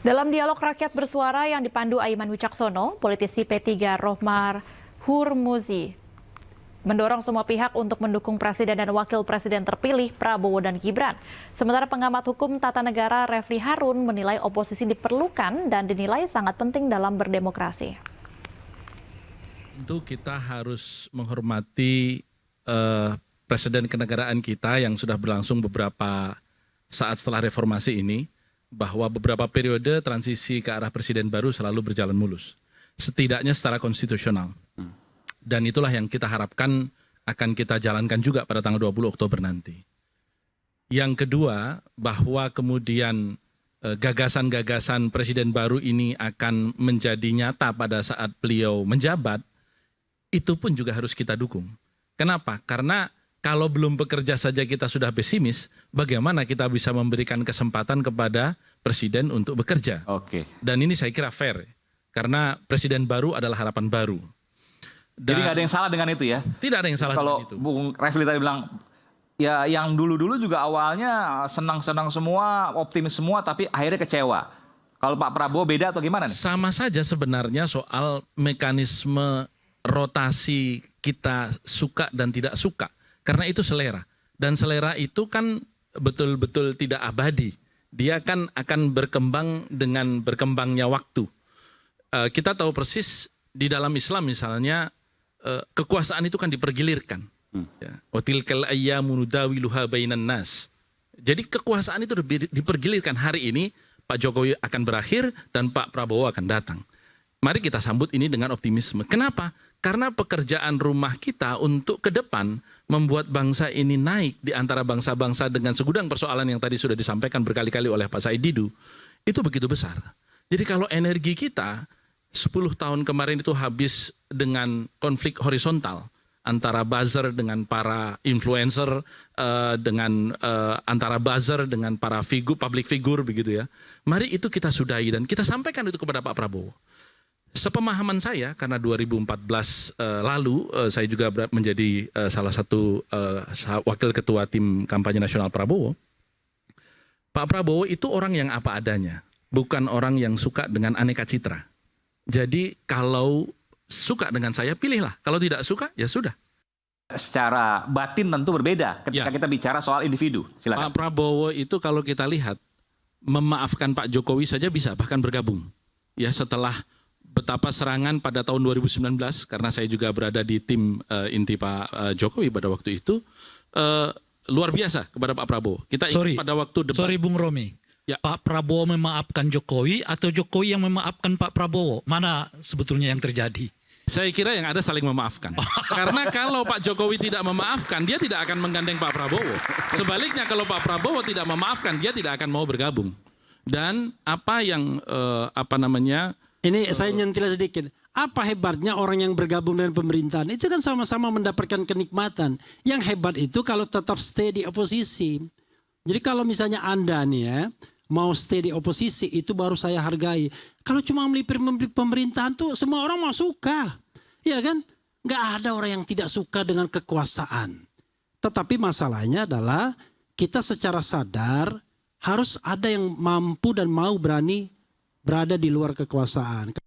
Dalam dialog rakyat bersuara yang dipandu Aiman Wicaksono, politisi P3 Rohmar Hurmuzi mendorong semua pihak untuk mendukung Presiden dan Wakil Presiden terpilih Prabowo dan Gibran. Sementara pengamat hukum tata negara Refli Harun menilai oposisi diperlukan dan dinilai sangat penting dalam berdemokrasi. Tentu kita harus menghormati presiden kenegaraan kita yang sudah berlangsung beberapa saat setelah reformasi ini, bahwa beberapa periode transisi ke arah presiden baru selalu berjalan mulus, setidaknya secara konstitusional. Dan itulah yang kita harapkan akan kita jalankan juga pada tanggal 20 Oktober nanti. Yang kedua, bahwa kemudian gagasan-gagasan presiden baru ini akan menjadi nyata pada saat beliau menjabat, itu pun juga harus kita dukung. Kenapa? Karena kalau belum bekerja saja kita sudah pesimis, bagaimana kita bisa memberikan kesempatan kepada presiden untuk bekerja? Oke. Dan ini saya kira fair, karena presiden baru adalah harapan baru. Dan jadi nggak ada yang salah dengan itu ya? Tidak ada yang salah dengan itu. Kalau Bung Refli tadi bilang, ya yang dulu-dulu juga awalnya senang-senang semua, optimis semua, tapi akhirnya kecewa. Kalau Pak Prabowo beda atau gimana nih? Sama saja sebenarnya soal mekanisme rotasi kita suka dan tidak suka. Karena itu selera. Dan selera itu kan betul-betul tidak abadi. Dia kan akan berkembang dengan berkembangnya waktu. Kita tahu persis di dalam Islam misalnya, kekuasaan itu kan dipergilirkan. Watilkal ayyamu nudawiluha bainan nas. Jadi kekuasaan itu dipergilirkan. Hari ini Pak Jokowi akan berakhir dan Pak Prabowo akan datang. Mari kita sambut ini dengan optimisme. Kenapa? Karena pekerjaan rumah kita untuk ke depan membuat bangsa ini naik di antara bangsa-bangsa dengan segudang persoalan yang tadi sudah disampaikan berkali-kali oleh Pak Said Didu, itu begitu besar. Jadi kalau energi kita 10 tahun kemarin itu habis dengan konflik horizontal antara buzzer dengan para influencer, dengan antara buzzer dengan para public figure begitu ya. Mari itu kita sudahi dan kita sampaikan itu kepada Pak Prabowo. Sepemahaman saya, karena 2014 lalu saya juga menjadi salah satu wakil ketua tim kampanye nasional Prabowo. Pak Prabowo itu orang yang apa adanya, bukan orang yang suka dengan aneka citra. Jadi kalau suka dengan saya, pilihlah. Kalau tidak suka, ya sudah. Secara batin tentu berbeda ketika kita bicara soal individu. Silakan. Pak Prabowo itu kalau kita lihat, memaafkan Pak Jokowi saja bisa, bahkan bergabung. Ya setelah betapa serangan pada tahun 2019, karena saya juga berada di tim inti Pak Jokowi pada waktu itu, luar biasa kepada Pak Prabowo. Kita ingat pada waktu debat. Sorry Bung Romi, ya. Pak Prabowo memaafkan Jokowi atau Jokowi yang memaafkan Pak Prabowo? Mana sebetulnya yang terjadi? Saya kira yang ada saling memaafkan. Karena kalau Pak Jokowi tidak memaafkan, dia tidak akan menggandeng Pak Prabowo. Sebaliknya kalau Pak Prabowo tidak memaafkan, dia tidak akan mau bergabung. Dan apa yang ini saya nyentil sedikit. Apa hebatnya orang yang bergabung dengan pemerintahan? Itu kan sama-sama mendapatkan kenikmatan. Yang hebat itu kalau tetap stay di oposisi. Jadi kalau misalnya Anda nih ya, mau stay di oposisi, itu baru saya hargai. Kalau cuma melipir pemerintahan tuh semua orang mau suka. Ya kan? Nggak ada orang yang tidak suka dengan kekuasaan. Tetapi masalahnya adalah kita secara sadar harus ada yang mampu dan mau berani berada di luar kekuasaan.